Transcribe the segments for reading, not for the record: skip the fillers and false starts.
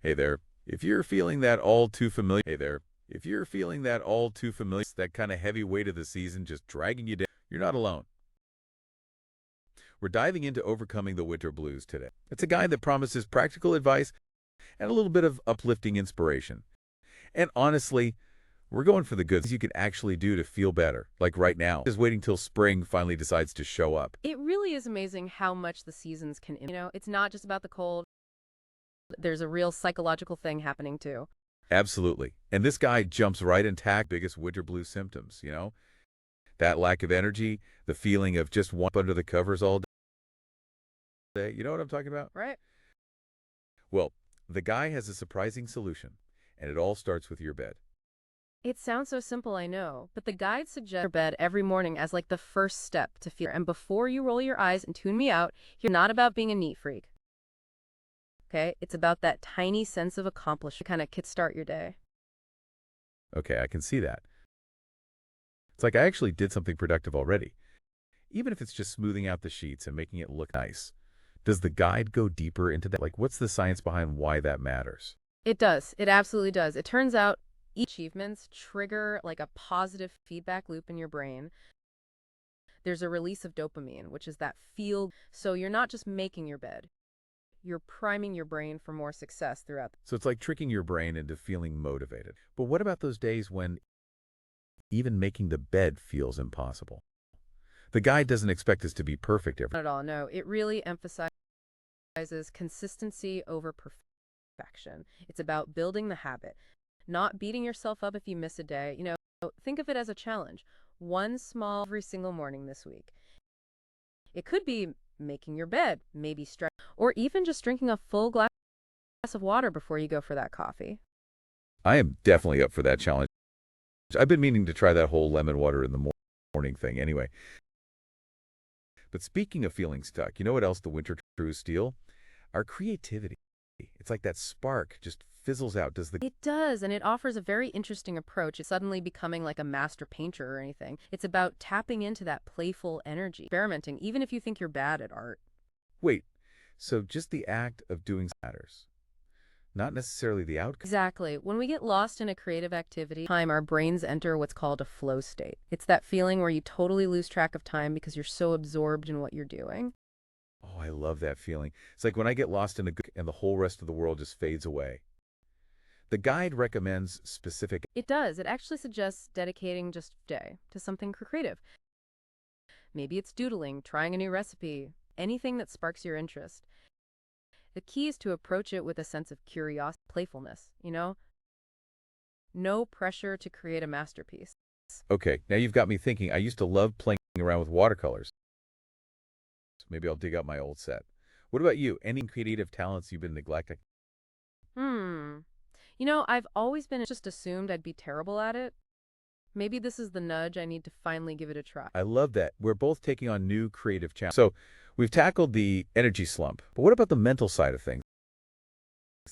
Hey there. If you're feeling that all too familiar, hey there. If you're feeling that all too familiar, that kind of heavy weight of the season just dragging you down, you're not alone. We're diving into overcoming the winter blues today. It's a guide that promises practical advice and a little bit of uplifting inspiration. And honestly, we're going for the good things you can actually do to feel better, like right now. Just waiting till spring finally decides to show up. It really is amazing how much the seasons can, it's not just about the cold. There's a real psychological thing happening too. Absolutely. And this guy jumps right in tack biggest winter blues symptoms. That lack of energy, the feeling of just one under the covers all day. You know what I'm talking about? Right? Well, the guy has a surprising solution, and it all starts with your bed. It sounds so simple, I know, but the guide suggests your bed every morning as like the first step to feel. And before you roll your eyes and tune me out, you're not about being a neat freak. Okay? It's about that tiny sense of accomplishment to kind of kickstart your day. Okay, I can see that. It's like I actually did something productive already, even if it's just smoothing out the sheets and making it look nice. Does the guide go deeper into that? Like, what's the science behind why that matters? It does. It absolutely does. It turns out achievements trigger like a positive feedback loop in your brain. There's a release of dopamine, which is that feel. So you're not just making your bed, you're priming your brain for more success throughout. So it's like tricking your brain into feeling motivated. But what about those days when even making the bed feels impossible? The guide doesn't expect us to be perfect every. Not at all. No, it really emphasizes consistency over perfection. It's about building the habit, not beating yourself up if you miss a day. Think of it as a challenge. One small every single morning this week. It could be making your bed, maybe stretch, or even just drinking a full glass of water before you go for that coffee. I am definitely up for that challenge. I've been meaning to try that whole lemon water in the morning thing anyway. But speaking of feeling stuck, you know what else the winter trues steal? Our creativity. It's like that spark just fizzles out. Does the It does, and it offers a very interesting approach. It's suddenly becoming like a master painter or anything. It's about tapping into that playful energy, experimenting, even if you think you're bad at art. wait? So just the act of doing matters, not necessarily the outcome. Exactly. When we get lost in a creative activity, our brains enter what's called a flow state. It's that feeling where you totally lose track of time because you're so absorbed in what you're doing. Oh, I love that feeling. It's like when I get lost in and the whole rest of the world just fades away. The guide recommends specific. It does. It actually suggests dedicating just a day to something creative. Maybe it's doodling, trying a new recipe, anything that sparks your interest. The key is to approach it with a sense of curiosity, playfulness. No pressure to create a masterpiece. Okay, now you've got me thinking. I used to love playing around with watercolors. Maybe I'll dig out my old set. What about you? Any creative talents you've been neglecting? Hmm. I've always been just assumed I'd be terrible at it. Maybe this is the nudge I need to finally give it a try. I love that. We're both taking on new creative challenges. So we've tackled the energy slump. But what about the mental side of things?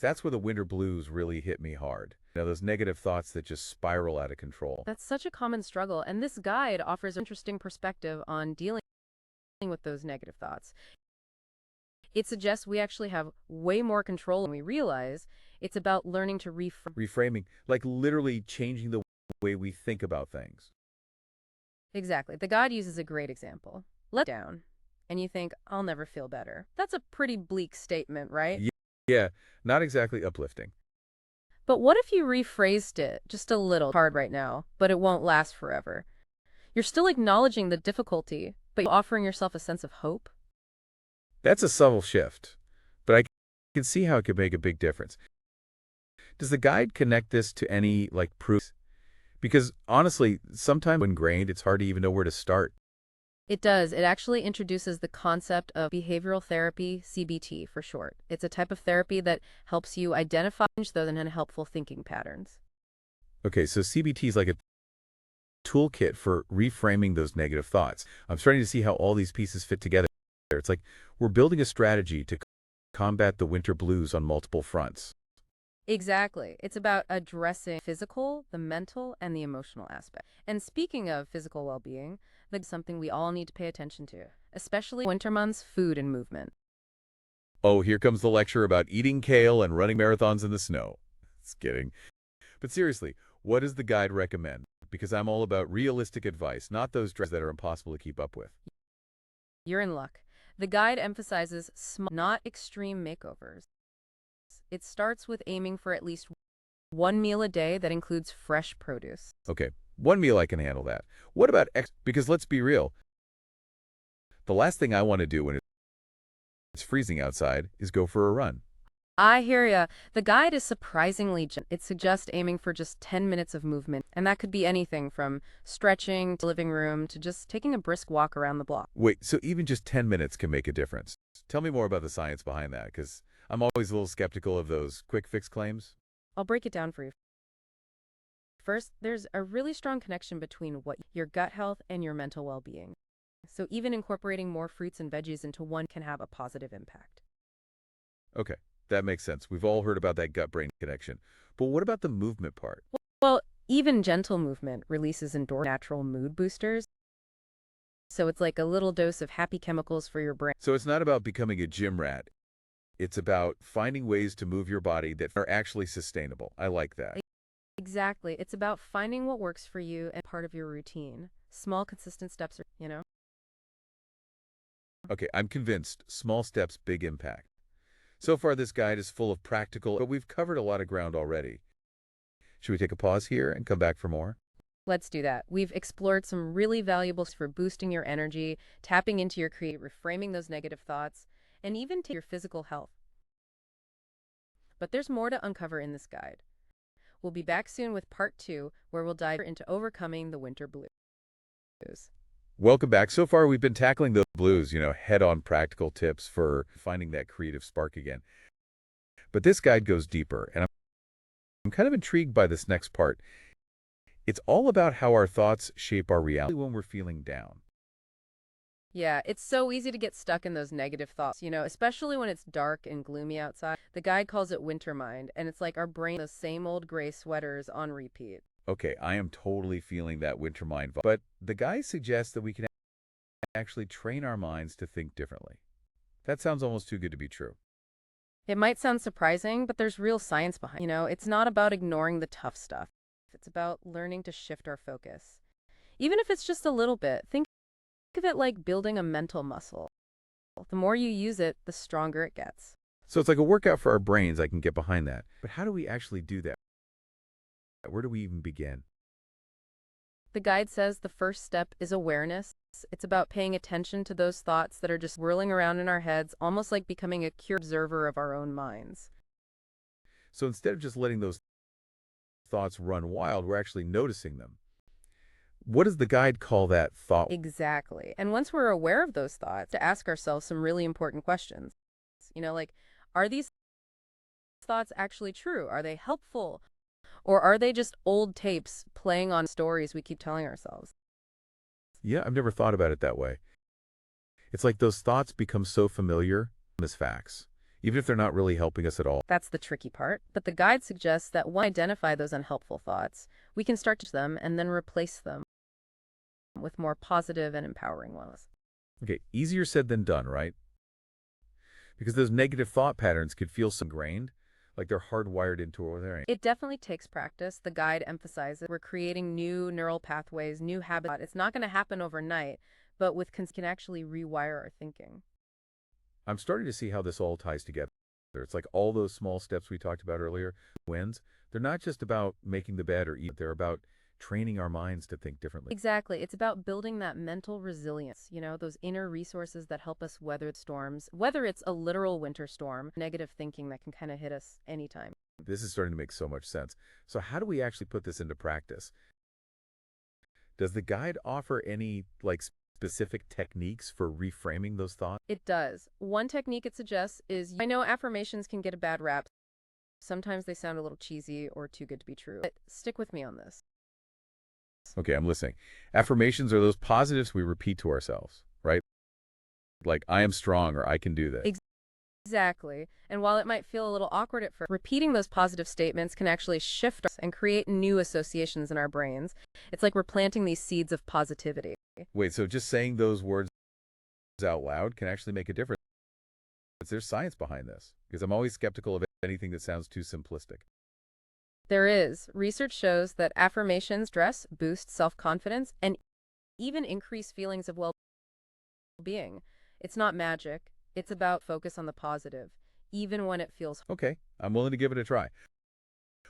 That's where the winter blues really hit me hard. Those negative thoughts that just spiral out of control. That's such a common struggle, and this guide offers an interesting perspective on dealing with those negative thoughts. It suggests we actually have way more control than we realize. It's about learning to Reframing, like literally changing the way we think about things. Exactly. The guide uses a great example. Let down, and you think, I'll never feel better. That's a pretty bleak statement, right? Yeah, not exactly uplifting. But what if you rephrased it just a little hard right now, but it won't last forever? You're still acknowledging the difficulty, but you're offering yourself a sense of hope. That's a subtle shift, but I can see how it could make a big difference. Does the guide connect this to any, like, proofs? Because honestly, sometimes when ingrained, it's hard to even know where to start. It does. It actually introduces the concept of behavioral therapy, CBT for short. It's a type of therapy that helps you identify those unhelpful thinking patterns. Okay, so CBT is like a toolkit for reframing those negative thoughts. I'm starting to see how all these pieces fit together. It's like we're building a strategy to combat the winter blues on multiple fronts. Exactly. It's about addressing physical, the mental, and the emotional aspect. And speaking of physical well-being, that's something we all need to pay attention to, especially winter months, food and movement. Oh, here comes the lecture about eating kale and running marathons in the snow. Just kidding. But seriously, what does the guide recommend? Because I'm all about realistic advice, not those dresses that are impossible to keep up with. You're in luck. The guide emphasizes small, not extreme makeovers. It starts with aiming for at least one meal a day that includes fresh produce. Okay, one meal I can handle that. What about because let's be real, the last thing I want to do when it's freezing outside is go for a run. I hear ya. The guide is surprisingly gentle. It suggests aiming for just 10 minutes of movement, and that could be anything from stretching to living room to just taking a brisk walk around the block. Wait, so even just 10 minutes can make a difference. Tell me more about the science behind that, because I'm always a little skeptical of those quick fix claims. I'll break it down for you. First, there's a really strong connection between your gut health and your mental well-being. So even incorporating more fruits and veggies into one can have a positive impact. Okay, that makes sense. We've all heard about that gut-brain connection. But what about the movement part? Well, even gentle movement releases natural mood boosters. So it's like a little dose of happy chemicals for your brain. So it's not about becoming a gym rat. It's about finding ways to move your body that are actually sustainable. I like that. Exactly. It's about finding what works for you and part of your routine. Small, consistent steps, Okay, I'm convinced. Small steps, big impact. So far, this guide is full of practical, but we've covered a lot of ground already. Should we take a pause here and come back for more? Let's do that. We've explored some really valuable for boosting your energy, tapping into your reframing those negative thoughts, and even to your physical health. But there's more to uncover in this guide. We'll be back soon with part 2, where we'll dive into overcoming the winter blues. Welcome back. So far, we've been tackling the blues, head-on practical tips for finding that creative spark again. But this guide goes deeper, and I'm kind of intrigued by this next part. It's all about how our thoughts shape our reality when we're feeling down. Yeah, it's so easy to get stuck in those negative thoughts, especially when it's dark and gloomy outside. The guide calls it winter mind, and it's like our brain, the same old gray sweaters on repeat. Okay, I am totally feeling that winter mind vibe, but the guy suggests that we can actually train our minds to think differently. That sounds almost too good to be true. It might sound surprising, but there's real science behind it. It's not about ignoring the tough stuff. It's about learning to shift our focus. Even if it's just a little bit, think of it like building a mental muscle. The more you use it, the stronger it gets. So it's like a workout for our brains. I can get behind that. But how do we actually do that? Where do we even begin? The guide says the first step is awareness. It's about paying attention to those thoughts that are just whirling around in our heads, almost like becoming a curious observer of our own minds. So instead of just letting those thoughts run wild, we're actually noticing them. What does the guide call that thought? Exactly. And once we're aware of those thoughts, to ask ourselves some really important questions. Like, are these thoughts actually true? Are they helpful? Or are they just old tapes playing on stories we keep telling ourselves? Yeah, I've never thought about it that way. It's like those thoughts become so familiar as facts, even if they're not really helping us at all. That's the tricky part. But the guide suggests that once we identify those unhelpful thoughts, we can start to them and then replace them with more positive and empowering ones. Okay, easier said than done, right? Because those negative thought patterns could feel so ingrained, like they're hardwired into our brain. It definitely takes practice. The guide emphasizes we're creating new neural pathways, new habits. It's not going to happen overnight, but with can actually rewire our thinking. I'm starting to see how this all ties together. It's like all those small steps we talked about earlier, wins, they're not just about making the bed or eat, they're about training our minds to think differently. Exactly. It's about building that mental resilience, those inner resources that help us weather storms, whether it's a literal winter storm, negative thinking that can kind of hit us anytime. This is starting to make so much sense. So how do we actually put this into practice? Does the guide offer any, specific techniques for reframing those thoughts? It does. One technique it suggests is, I know affirmations can get a bad rap. Sometimes they sound a little cheesy or too good to be true. But stick with me on this. Okay, I'm listening. Affirmations are those positives we repeat to ourselves, right? Like, I am strong or I can do this. Exactly. And while it might feel a little awkward at first, repeating those positive statements can actually shift us and create new associations in our brains. It's like we're planting these seeds of positivity. Wait, so just saying those words out loud can actually make a difference. there's science behind this, because I'm always skeptical of anything that sounds too simplistic. There is. Research shows that affirmations stress boost self-confidence and even increase feelings of well-being. It's not magic. It's about focus on the positive, even when it feels. Okay, I'm willing to give it a try.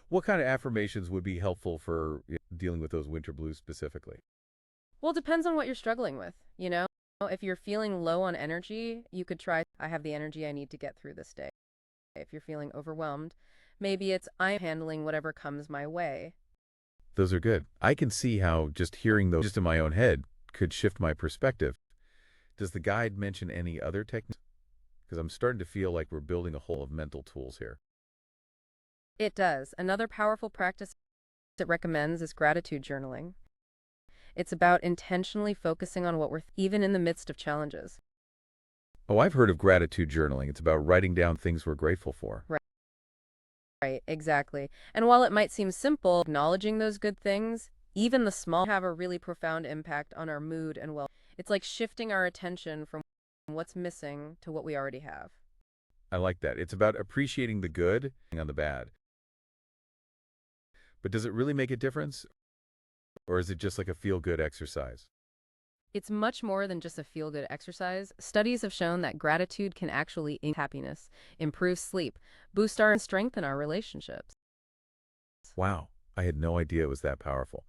What kind of affirmations would be helpful for dealing with those winter blues specifically? Well, it depends on what you're struggling with, you know? If you're feeling low on energy, you could try, I have the energy I need to get through this day. If you're feeling overwhelmed, maybe it's, I'm handling whatever comes my way. Those are good. I can see how just hearing those just in my own head could shift my perspective. Does the guide mention any other techniques? Because I'm starting to feel like we're building a whole of mental tools here. It does. Another powerful practice it recommends is gratitude journaling. It's about intentionally focusing on what we're, even in the midst of challenges. Oh, I've heard of gratitude journaling. It's about writing down things we're grateful for. Right, exactly. And while it might seem simple, acknowledging those good things, even the small, have a really profound impact on our mood and well. It's like shifting our attention from what's missing to what we already have. I like that. It's about appreciating the good and on the bad. But does it really make a difference? Or is it just like a feel-good exercise? It's much more than just a feel-good exercise. Studies have shown that gratitude can actually increase happiness, improve sleep, boost our and strengthen our relationships. Wow, I had no idea it was that powerful.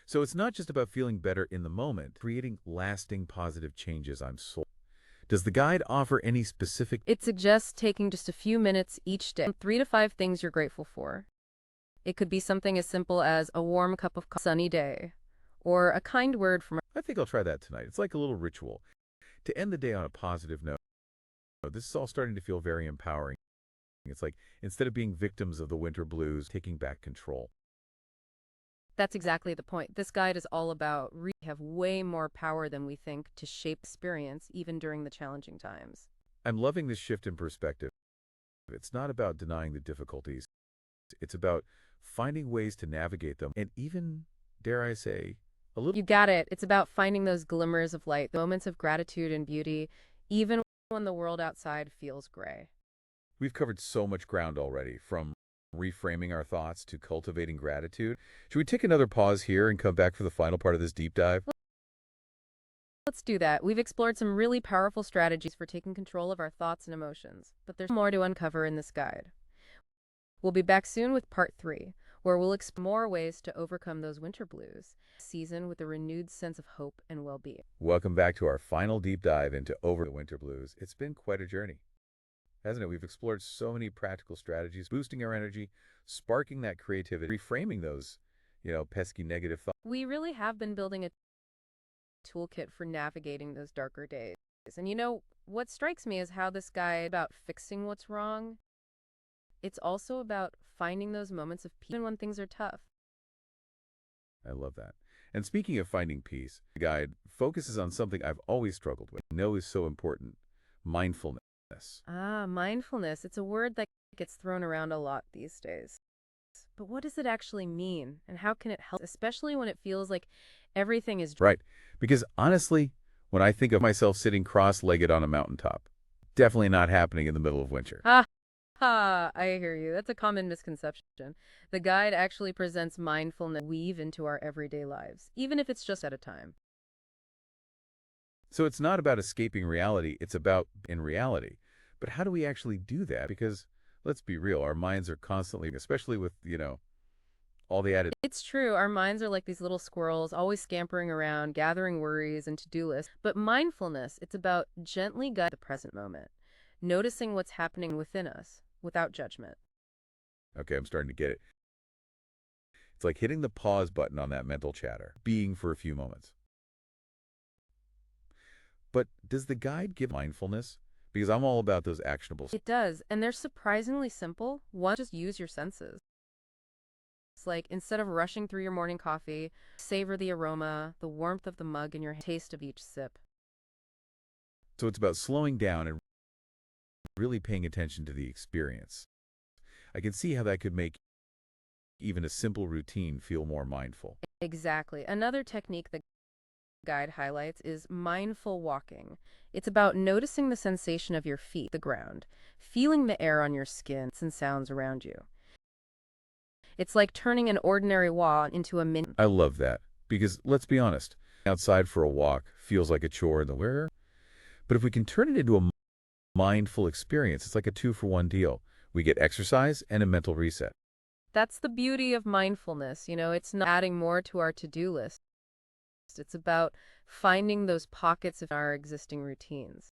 So it's not just about feeling better in the moment, creating lasting positive changes. I'm sold. Does the guide offer any specific? It suggests taking just a few minutes each day, 3 to 5 things you're grateful for. It could be something as simple as a warm cup of coffee, sunny day, or a kind word from. I think I'll try that tonight. It's like a little ritual. To end the day on a positive note, this is all starting to feel very empowering. It's like, instead of being victims of the winter blues, taking back control. That's exactly the point. This guide is all about we have way more power than we think to shape experience, even during the challenging times. I'm loving this shift in perspective. It's not about denying the difficulties. It's about finding ways to navigate them and even, dare I say, a little. You got it. It's about finding those glimmers of light, moments of gratitude and beauty, even when the world outside feels gray. We've covered so much ground already, from reframing our thoughts to cultivating gratitude. Should we take another pause here and come back for the final part of this deep dive? Let's do that. We've explored some really powerful strategies for taking control of our thoughts and emotions, but there's more to uncover in this guide. We'll be back soon with part 3, where we'll explore more ways to overcome those winter blues, season with a renewed sense of hope and well-being. Welcome back to our final deep dive into Over the Winter Blues. It's been quite a journey, hasn't it? We've explored so many practical strategies, boosting our energy, sparking that creativity, reframing those, pesky negative thoughts. We really have been building a toolkit for navigating those darker days. And what strikes me is how this guide about fixing what's wrong. It's also about finding those moments of peace even when things are tough. I love that. And speaking of finding peace, the guide focuses on something I've always struggled with. I know is so important: mindfulness. Mindfulness. It's a word that gets thrown around a lot these days. But what does it actually mean? And how can it help, especially when it feels like everything is Right. Because honestly, when I think of myself sitting cross-legged on a mountaintop, definitely not happening in the middle of winter. I hear you. That's a common misconception. The guide actually presents mindfulness weave into our everyday lives, even if it's just at a time. So it's not about escaping reality, it's about in reality. But how do we actually do that? Because let's be real, our minds are constantly, especially with, all the added. It's true, our minds are like these little squirrels, always scampering around, gathering worries and to-do lists. But mindfulness, it's about gently guiding the present moment, noticing what's happening within us without judgment. Okay, I'm starting to get it. It's like hitting the pause button on that mental chatter, being for a few moments. But does the guide give mindfulness? Because I'm all about those actionables. It does, and they're surprisingly simple. One, just use your senses. It's like, instead of rushing through your morning coffee, savor the aroma, the warmth of the mug, and your taste of each sip. So it's about slowing down and really paying attention to the experience. I can see how that could make even a simple routine feel more mindful. Exactly. Another technique that guide highlights is mindful walking. It's about noticing the sensation of your feet, the ground, feeling the air on your skin and sounds around you. It's like turning an ordinary walk into a mini. I love that because, let's be honest, outside for a walk feels like a chore in the wear. But if we can turn it into a mindful experience, it's like a two-for-one deal. We get exercise and a mental reset. That's the beauty of mindfulness. It's not adding more to our to-do list. It's about finding those pockets of our existing routines.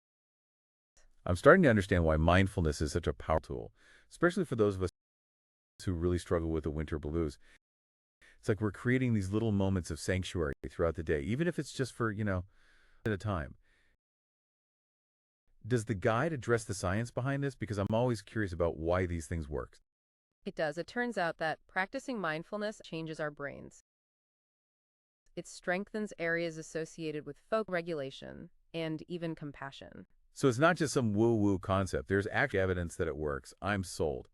I'm starting to understand why mindfulness is such a powerful tool, especially for those of us who really struggle with the winter blues. It's like we're creating these little moments of sanctuary throughout the day, even if it's just for, at a time. Does the guide address the science behind this? Because I'm always curious about why these things work. It does. It turns out that practicing mindfulness changes our brains. It strengthens areas associated with focus, regulation, and even compassion. So it's not just some woo-woo concept. There's actually evidence that it works. I'm sold.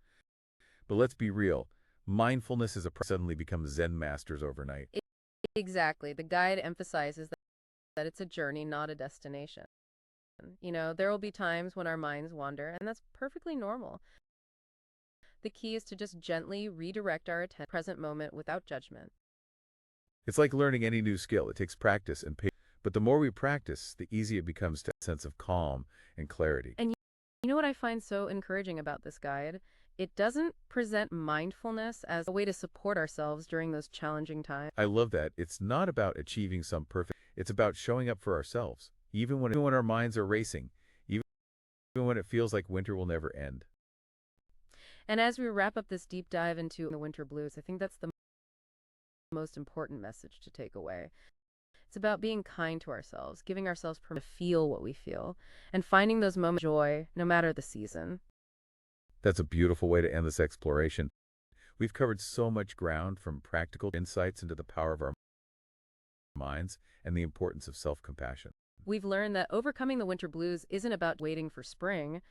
But let's be real. Mindfulness is a suddenly become Zen masters overnight. Exactly. The guide emphasizes that it's a journey, not a destination. There will be times when our minds wander, and that's perfectly normal. The key is to just gently redirect our attention to the present moment without judgment. It's like learning any new skill. It takes practice and patience. But the more we practice, the easier it becomes to have a sense of calm and clarity. And you know what I find so encouraging about this guide? It doesn't present mindfulness as a way to support ourselves during those challenging times. I love that. It's not about achieving some perfect. It's about showing up for ourselves, even when our minds are racing, even when it feels like winter will never end. And as we wrap up this deep dive into the winter blues, I think that's the most important message to take away. It's about being kind to ourselves, giving ourselves permission to feel what we feel, and finding those moments of joy, no matter the season. That's a beautiful way to end this exploration. We've covered so much ground, from practical insights into the power of our minds and the importance of self-compassion. We've learned that overcoming the winter blues isn't about waiting for spring.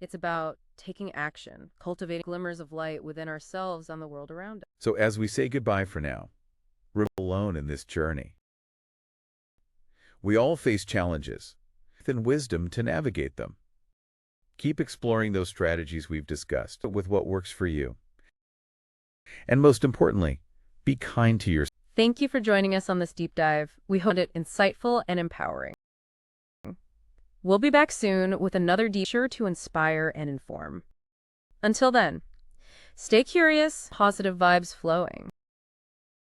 It's about taking action, cultivating glimmers of light within ourselves and the world around us. So as we say goodbye for now, we're not alone in this journey. We all face challenges, and wisdom to navigate them. Keep exploring those strategies we've discussed with what works for you. And most importantly, be kind to yourself. Thank you for joining us on this deep dive. We hope it insightful and empowering. We'll be back soon with another deep, sure to inspire and inform. Until then, stay curious, positive vibes flowing.